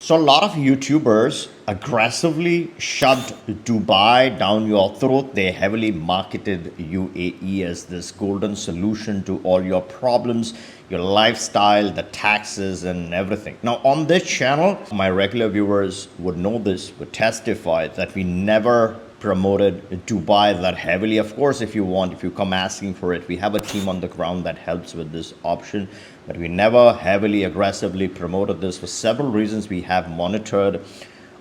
So a lot of YouTubers aggressively shoved Dubai down your throat. They heavily marketed UAE as this golden solution to all your problems, your lifestyle, the taxes and everything. Now on this channel, my regular viewers would know this, would testify that we never promoted Dubai that heavily. Of course, if you come asking for it, we have a team on the ground that helps with this option, but we never heavily aggressively promoted this for several reasons. We have monitored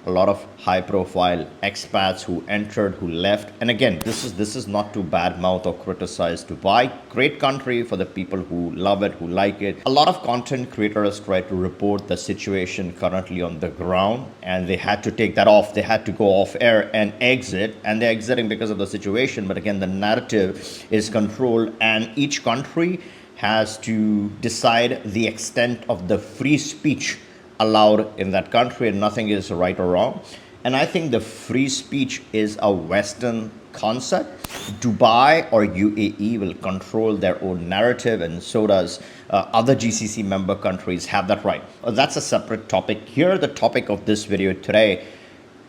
a lot of high profile expats who entered, who left. And again, this is not to badmouth or criticize Dubai. Great country for the people who love it, who like it. A lot of content creators try to report the situation currently on the ground, and they had to take that off. They had to go off air and exit, and they're exiting because of the situation. But again, the narrative is controlled, and each country has to decide the extent of the free speech allowed in that country, and nothing is right or wrong. And I think the free speech is a Western concept. Dubai or UAE will control their own narrative, and so does other GCC member countries have that right. That's a separate topic. Here, the topic of this video today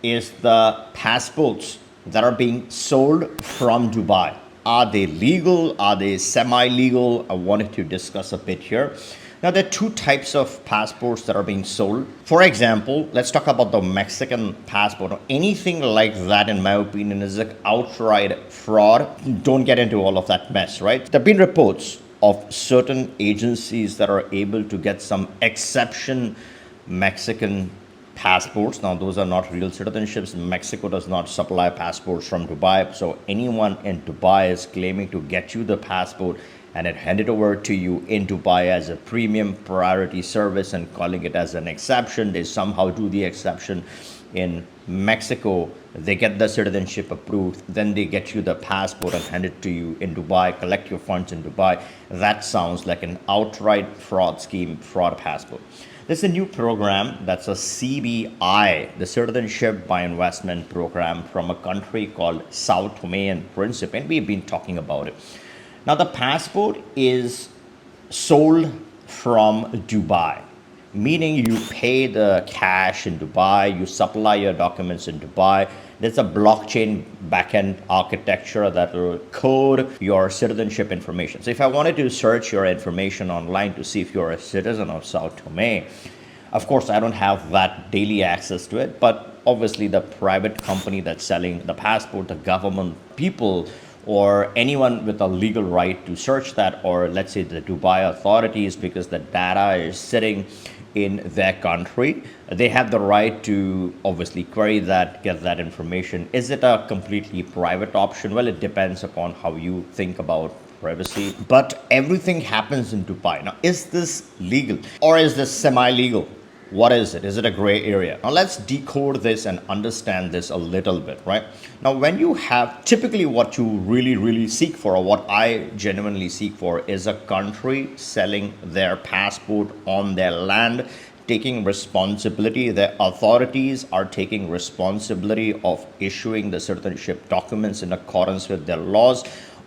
is the passports that are being sold from Dubai. Are they legal? Are they semi-legal? I wanted to discuss a bit here. Now, there are two types of passports that are being sold. For example, let's talk about the Mexican passport. Anything like that, in my opinion, is an outright fraud. Don't get into all of that mess, right? There have been reports of certain agencies that are able to get some exception Mexican passports. Now, those are not real citizenships. Mexico does not supply passports from Dubai. So anyone in Dubai is claiming to get you the passport and then hand it over to you in Dubai as a premium priority service and calling it as an exception. They somehow do the exception in Mexico. They get the citizenship approved, then they get you the passport and hand it to you in Dubai, collect your funds in Dubai. That sounds like an outright fraud scheme, fraud passport. There's a new program that's a CBI, the Citizenship by Investment program from a country called São Tomé and Príncipe, and we've been talking about it. Now, the passport is sold from Dubai, meaning you pay the cash in Dubai, you supply your documents in Dubai. There's a blockchain backend architecture that will code your citizenship information. So if I wanted to search your information online to see if you're a citizen of São Tomé, of course, I don't have that daily access to it, but obviously the private company that's selling the passport, the government, people, or anyone with a legal right to search that, or let's say the Dubai authorities, because the data is sitting in their country, they have the right to obviously query that, get that information. Is it a completely private option? Well, it depends upon how you think about privacy, but everything happens in Dubai. Now, is this legal or is this semi-legal? What is it? Is it a gray area? Now let's decode this and understand this a little bit, right? Now, when you have typically what you really seek for, or what I genuinely seek for, is a country selling their passport on their land, taking responsibility. The authorities are taking responsibility of issuing the citizenship documents in accordance with their laws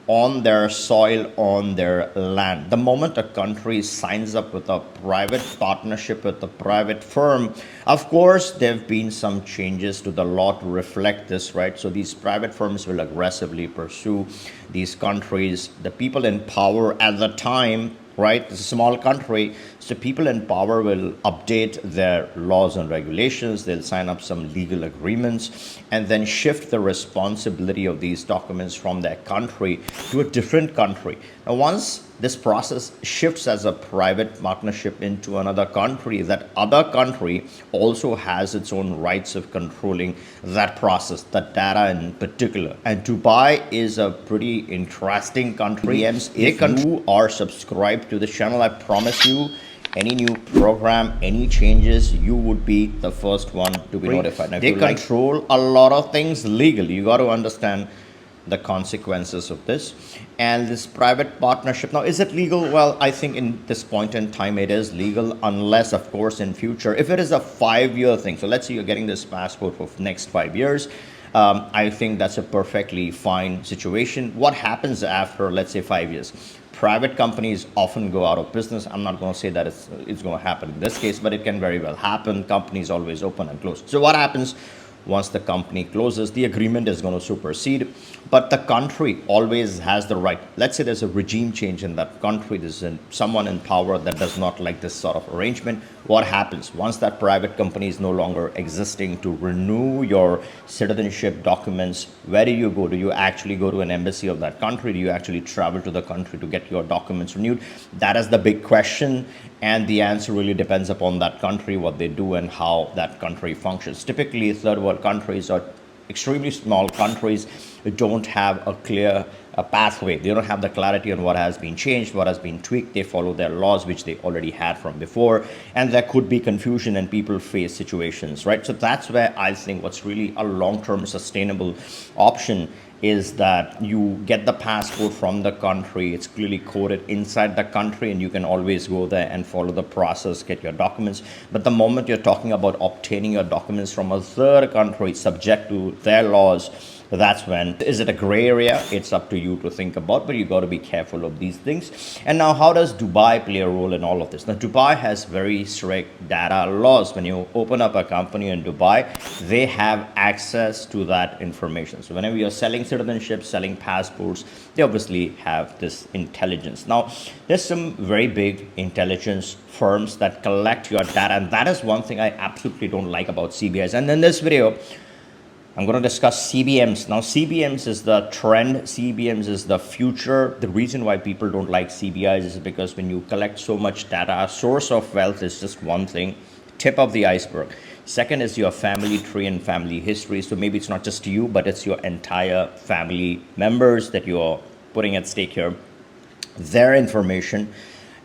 on their soil, on their land. The moment a country signs up with a private partnership with a private firm, of course, there have been some changes to the law to reflect this, right? So these private firms will aggressively pursue these countries. The people in power at the time, right? It's a small country, so people in power will update their laws and regulations. They'll sign up some legal agreements and then shift the responsibility of these documents from their country to a different country. Now, once this process shifts as a private partnership into another country, that other country also has its own rights of controlling that process, the data in particular. And Dubai is a pretty interesting country. If you are subscribed to the channel, I promise you, any new program, any changes, you would be the first one to be notified. Now, they control a lot of things legal. You got to understand the consequences of this. And this private partnership, now, is it legal? Well, I think in this point in time it is legal, unless of course in future, if it is a 5-year thing. So let's say you're getting this passport for next 5 years, I think that's a perfectly fine situation. What happens after, let's say, 5 years? Private companies often go out of business. I'm not going to say that it's going to happen in this case, but it can very well happen. Companies always open and close. So what happens once the company closes? The agreement is going to supersede, but the country always has the right. Let's say there's a regime change in that country, there's someone in power that does not like this sort of arrangement. What happens once that private company is no longer existing? To renew your citizenship documents, where do you go? Do you actually go to an embassy of that country? Do you actually travel to the country to get your documents renewed? That is the big question, and the answer really depends upon that country, what they do, and how that country functions. Typically, third world countries or extremely small countries don't have a clear pathway. They don't have the clarity on what has been changed, what has been tweaked. They follow their laws, which they already had from before, and there could be confusion and people face situations, right? So that's where I think what's really a long-term sustainable option is that you get the passport from the country. It's clearly coded inside the country, and you can always go there and follow the process, get your documents. But the moment you're talking about obtaining your documents from a third country subject to their laws, that's when, is it a gray area? It's up to you to think about, but you got to be careful of these things. And now, how does Dubai play a role in all of this? Now, Dubai has very strict data laws. When you open up a company in Dubai, they have access to that information. So whenever you're selling citizenship, selling passports, they obviously have this intelligence. Now, there's some very big intelligence firms that collect your data, and that is one thing I absolutely don't like about CBIs. And in this video, I'm going to discuss CBMs. Now, CBMs is the trend. CBMs is the future. The reason why people don't like CBIs is because when you collect so much data, source of wealth is just one thing, tip of the iceberg. Second is your family tree and family history. So maybe it's not just you, but it's your entire family members that you're putting at stake here, their information.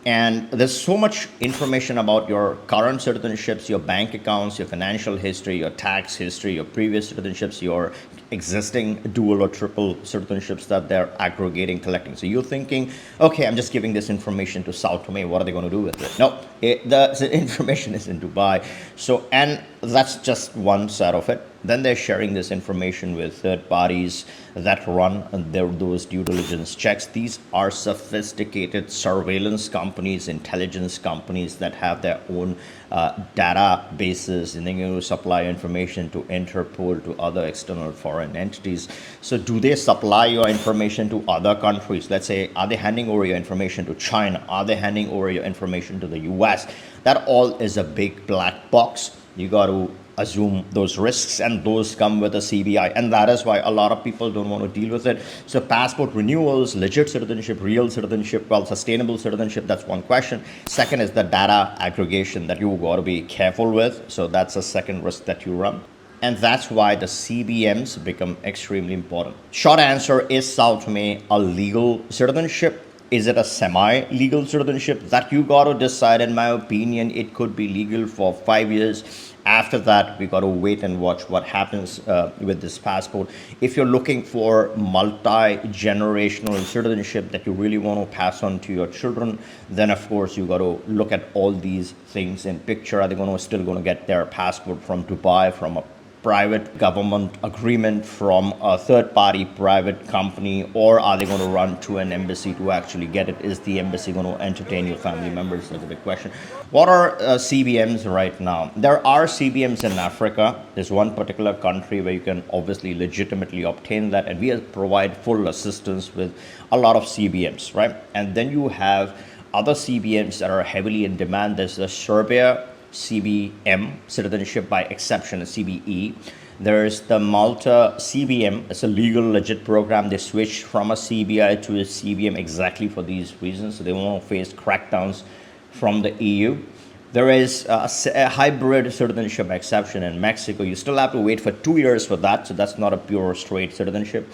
And there's so much information about your current citizenships, your bank accounts, your financial history, your tax history, your previous citizenships, your existing dual or triple citizenships that they're aggregating, collecting. So you're thinking, okay, I'm just giving this information to São Tomé. What are they going to do with it? No, the information is in Dubai. So, and that's just one side of it. Then they're sharing this information with third parties that run those due diligence checks. These are sophisticated surveillance companies, intelligence companies that have their own databases, and then you supply information to Interpol, to other external foreign entities. So do they supply your information to other countries? Let's say, are they handing over your information to China? Are they handing over your information to the US? That all is a big black box. You got to assume those risks, and those come with a CBI, and that is why a lot of people don't want to deal with it. So passport renewals, legit citizenship, real citizenship, well, sustainable citizenship, that's one question. Second is the data aggregation that you got to be careful with. So that's a second risk that you run, and that's why the CBMs become extremely important. Short answer, is São Tomé a legal citizenship? Is it a semi-legal citizenship? That you got to decide. In my opinion, it could be legal for 5 years. After that, we got to wait and watch what happens with this passport. If you're looking for multi-generational citizenship that you really want to pass on to your children, then of course you got to look at all these things in picture. Are they still going to get their passport from Dubai, from a private government agreement, from a third-party private company, or are they going to run to an embassy to actually get it? Is the embassy going to entertain your family members? That's a big question. What are CBMs right now? There are CBMs in Africa. There's one particular country where you can obviously legitimately obtain that, and we provide full assistance with a lot of CBMs, right? And then you have other CBMs that are heavily in demand. There's the Serbia CBM, citizenship by exception, a CBE. There's the Malta CBM. It's a legal, legit program. They switched from a CBI to a CBM exactly for these reasons. So they won't face crackdowns from the EU. There is a hybrid citizenship exception in Mexico. You still have to wait for 2 years for that, so that's not a pure straight citizenship.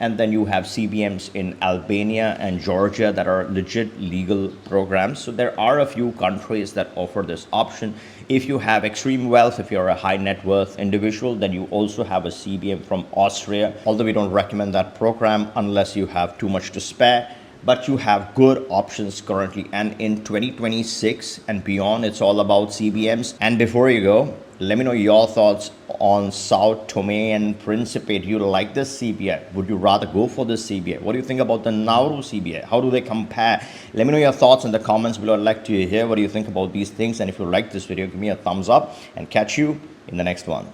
And then you have CBMs in Albania and Georgia that are legit legal programs. So there are a few countries that offer this option. If you have extreme wealth, if you're a high net worth individual, then you also have a CBM from Austria, although we don't recommend that program unless you have too much to spare. But you have good options currently, and in 2026 and beyond, it's all about CBMs. And before you go, Let me know your thoughts on São Tomé and Príncipe. Do you like this CBI? Would you rather go for this CBI? What do you think about the Nauru CBI? How do they compare? Let me know your thoughts in the comments below. I'd like to hear what do you think about these things. And if you like this video, give me a thumbs up and catch you in the next one.